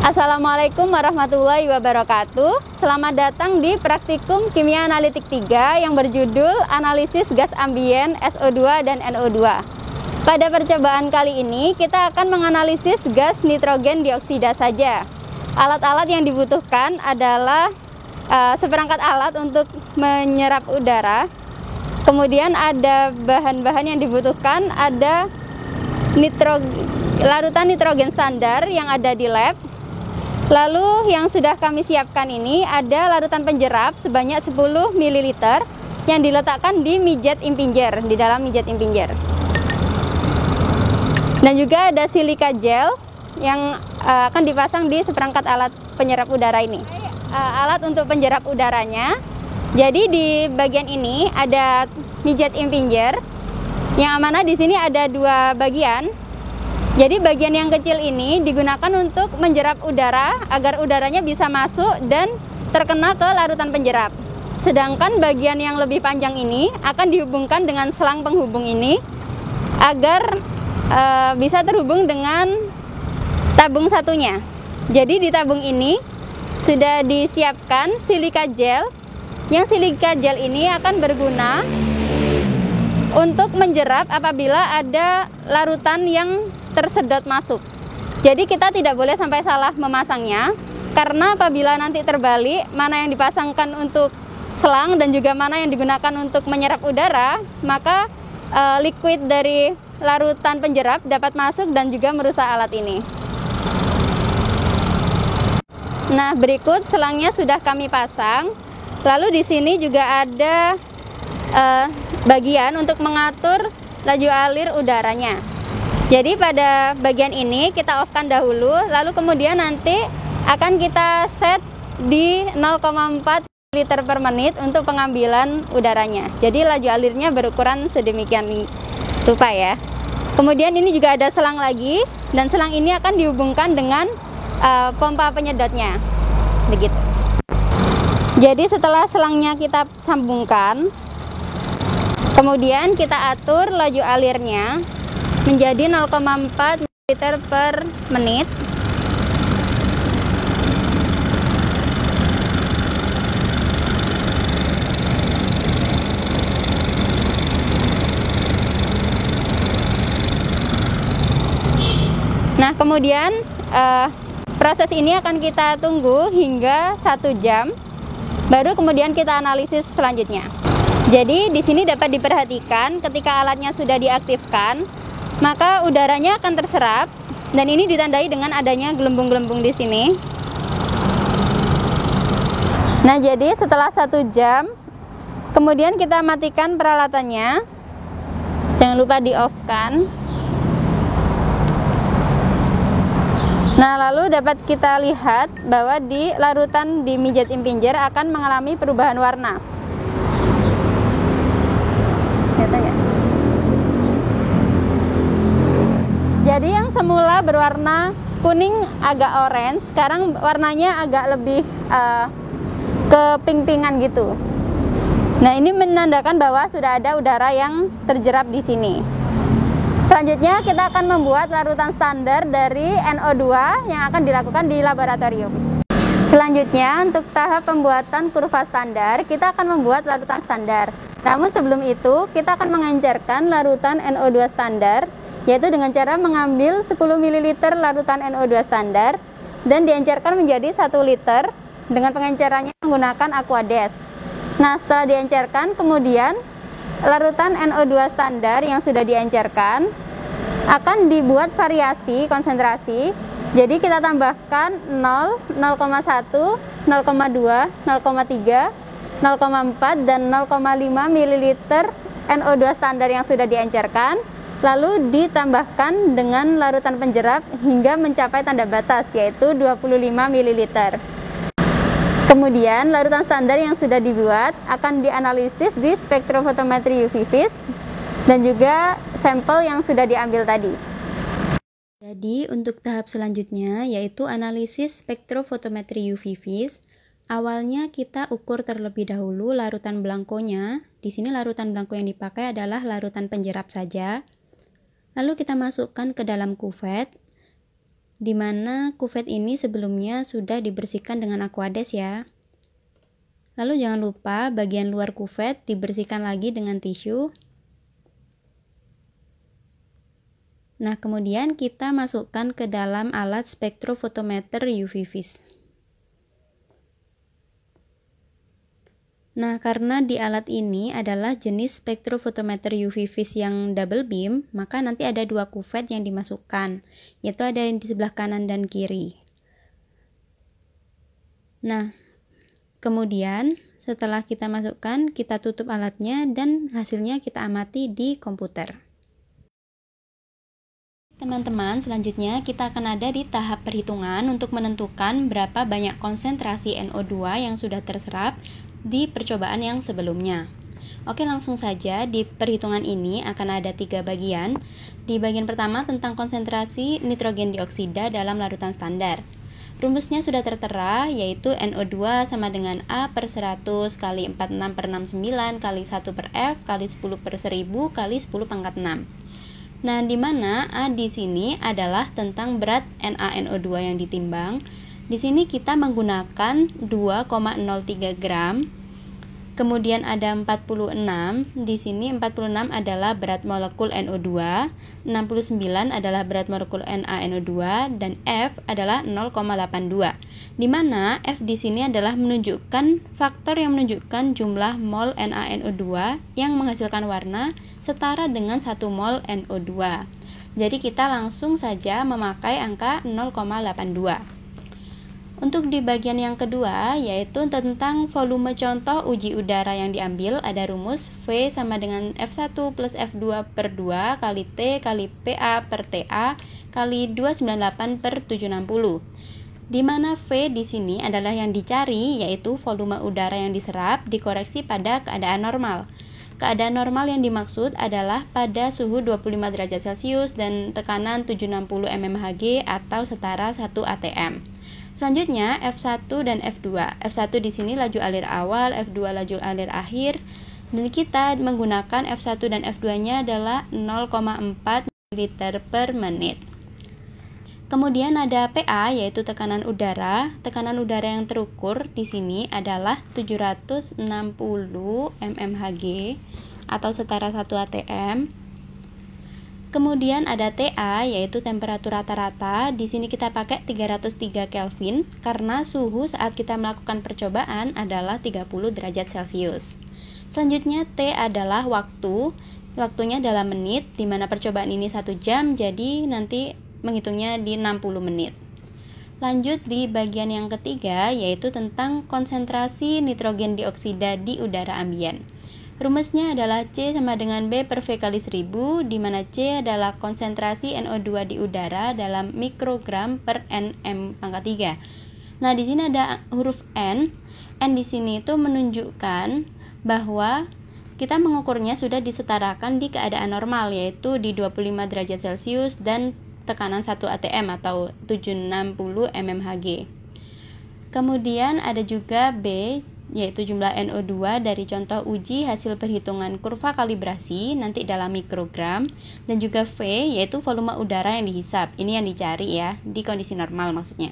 Assalamualaikum warahmatullahi wabarakatuh. Selamat datang di Praktikum Kimia Analitik 3 yang berjudul Analisis Gas Ambien SO2 dan NO2. Pada percobaan kali ini kita akan menganalisis gas nitrogen dioksida saja. Alat-alat yang dibutuhkan adalah seperangkat alat untuk menyerap udara. Kemudian ada bahan-bahan yang dibutuhkan, ada larutan nitrogen standar yang ada di lab. Lalu yang sudah kami siapkan ini ada larutan penjerap sebanyak 10 ml yang diletakkan di mijet impinger, di dalam mijet impinger. Dan juga ada silika gel yang akan dipasang di seperangkat alat penyerap udara ini. Alat untuk penyerap udaranya. Jadi di bagian ini ada mijet impinger yang mana di sini ada dua bagian. Jadi bagian yang kecil ini digunakan untuk menjerap udara agar udaranya bisa masuk dan terkena ke larutan penjerap. Sedangkan bagian yang lebih panjang ini akan dihubungkan dengan selang penghubung ini agar bisa terhubung dengan tabung satunya. Jadi di tabung ini sudah disiapkan silika gel. Yang silika gel ini akan berguna untuk menjerap apabila ada larutan yang tersedot masuk. Jadi kita tidak boleh sampai salah memasangnya, karena apabila nanti terbalik mana yang dipasangkan untuk selang dan juga mana yang digunakan untuk menyerap udara, maka liquid dari larutan penjerap dapat masuk dan juga merusak alat ini. Nah, berikut selangnya sudah kami pasang. Lalu di sini juga ada bagian untuk mengatur laju alir udaranya. Jadi pada bagian ini kita off-kan dahulu, lalu kemudian nanti akan kita set di 0,4 liter per menit untuk pengambilan udaranya. Jadi laju alirnya berukuran sedemikian rupa ya. Kemudian ini juga ada selang lagi, dan selang ini akan dihubungkan dengan pompa penyedotnya. Begitu. Jadi setelah selangnya kita sambungkan, kemudian kita atur laju alirnya menjadi 0,4 liter per menit. Nah, kemudian proses ini akan kita tunggu hingga 1 jam, baru kemudian kita analisis selanjutnya. Jadi di sini dapat diperhatikan ketika alatnya sudah diaktifkan, maka udaranya akan terserap, dan ini ditandai dengan adanya gelembung-gelembung di sini. Nah, jadi setelah 1 jam, kemudian kita matikan peralatannya. Jangan lupa di off-kan. Nah, lalu dapat kita lihat bahwa di larutan di mijet impinger akan mengalami perubahan warna. Jadi yang semula berwarna kuning agak orange, sekarang warnanya agak lebih ke pink-pinkan gitu. Nah, ini menandakan bahwa sudah ada udara yang terjerap di sini. Selanjutnya kita akan membuat larutan standar dari NO2 yang akan dilakukan di laboratorium. Selanjutnya untuk tahap pembuatan kurva standar, kita akan membuat larutan standar. Namun sebelum itu kita akan mengencerkan larutan NO2 standar, yaitu dengan cara mengambil 10 ml larutan NO2 standar dan diencerkan menjadi 1 liter dengan pengencerannya menggunakan Aquades. Nah, setelah diencerkan, kemudian larutan NO2 standar yang sudah diencerkan akan dibuat variasi konsentrasi. Jadi kita tambahkan 0, 0,1, 0,2, 0,3, 0,4 dan 0,5 ml NO2 standar yang sudah diencerkan, lalu ditambahkan dengan larutan penjerap hingga mencapai tanda batas, yaitu 25 ml. Kemudian larutan standar yang sudah dibuat akan dianalisis di spektrofotometri UV vis dan juga sampel yang sudah diambil tadi. Jadi untuk tahap selanjutnya yaitu analisis spektrofotometri UV vis. Awalnya kita ukur terlebih dahulu larutan blankonya. Di sini larutan blanko yang dipakai adalah larutan penjerap saja. Lalu kita masukkan ke dalam kuvet, di mana kuvet ini sebelumnya sudah dibersihkan dengan Aquades ya. Lalu jangan lupa bagian luar kuvet dibersihkan lagi dengan tisu. Nah, kemudian kita masukkan ke dalam alat spektrofotometer UV vis. Nah, karena di alat ini adalah jenis spektrofotometer UV vis yang double beam, maka nanti ada dua kuvet yang dimasukkan, yaitu ada yang di sebelah kanan dan kiri. Nah, kemudian setelah kita masukkan, kita tutup alatnya dan hasilnya kita amati di komputer. Teman-teman, selanjutnya kita akan ada di tahap perhitungan untuk menentukan berapa banyak konsentrasi NO2 yang sudah terserap di percobaan yang sebelumnya. Oke, langsung saja. Di perhitungan ini akan ada 3 bagian. Di bagian pertama tentang konsentrasi nitrogen dioksida dalam larutan standar. Rumusnya sudah tertera, yaitu NO2 sama dengan A per 100 kali 46 per 69 kali 1 per F kali 10 per 1000 kali 10 pangkat 6. Nah, di mana A di sini adalah tentang berat NaNO2 yang ditimbang. Di sini kita menggunakan 2,03 gram. Kemudian ada 46. Di sini 46 adalah berat molekul NO2, 69 adalah berat molekul NaNO2 dan F adalah 0,82. Di mana F di sini adalah menunjukkan faktor yang menunjukkan jumlah mol NaNO2 yang menghasilkan warna setara dengan 1 mol NO2. Jadi kita langsung saja memakai angka 0,82. Untuk di bagian yang kedua, yaitu tentang volume contoh uji udara yang diambil, ada rumus V sama dengan F1 plus F2 per 2 kali T kali PA per TA kali 298 per 760. Di mana V di sini adalah yang dicari, yaitu volume udara yang diserap dikoreksi pada keadaan normal. Keadaan normal yang dimaksud adalah pada suhu 25 derajat Celcius dan tekanan 760 mmHg atau setara 1 atm. Selanjutnya F1 dan F2. F1 di sini laju alir awal, F2 laju alir akhir. Dan kita menggunakan F1 dan F2-nya adalah 0,4 ml per menit. Kemudian ada PA, yaitu tekanan udara. Tekanan udara yang terukur di sini adalah 760 mmHg atau setara 1 atm. Kemudian ada TA, yaitu temperatur rata-rata. Di sini kita pakai 303 Kelvin karena suhu saat kita melakukan percobaan adalah 30 derajat Celcius. Selanjutnya T adalah waktu. Waktunya dalam menit, di mana percobaan ini 1 jam, jadi nanti menghitungnya di 60 menit. Lanjut di bagian yang ketiga, yaitu tentang konsentrasi nitrogen dioksida di udara ambien. Rumusnya adalah C sama dengan B per V kali 1000, di mana C adalah konsentrasi NO2 di udara dalam mikrogram per Nm pangkat 3. Nah, di sini ada huruf N. N di sini itu menunjukkan bahwa kita mengukurnya sudah disetarakan di keadaan normal, yaitu di 25 derajat Celcius dan tekanan 1 atm atau 760 mmHg. Kemudian ada juga B, yaitu jumlah NO2 dari contoh uji hasil perhitungan kurva kalibrasi nanti dalam mikrogram, dan juga V, yaitu volume udara yang dihisap. Ini yang dicari ya, di kondisi normal maksudnya.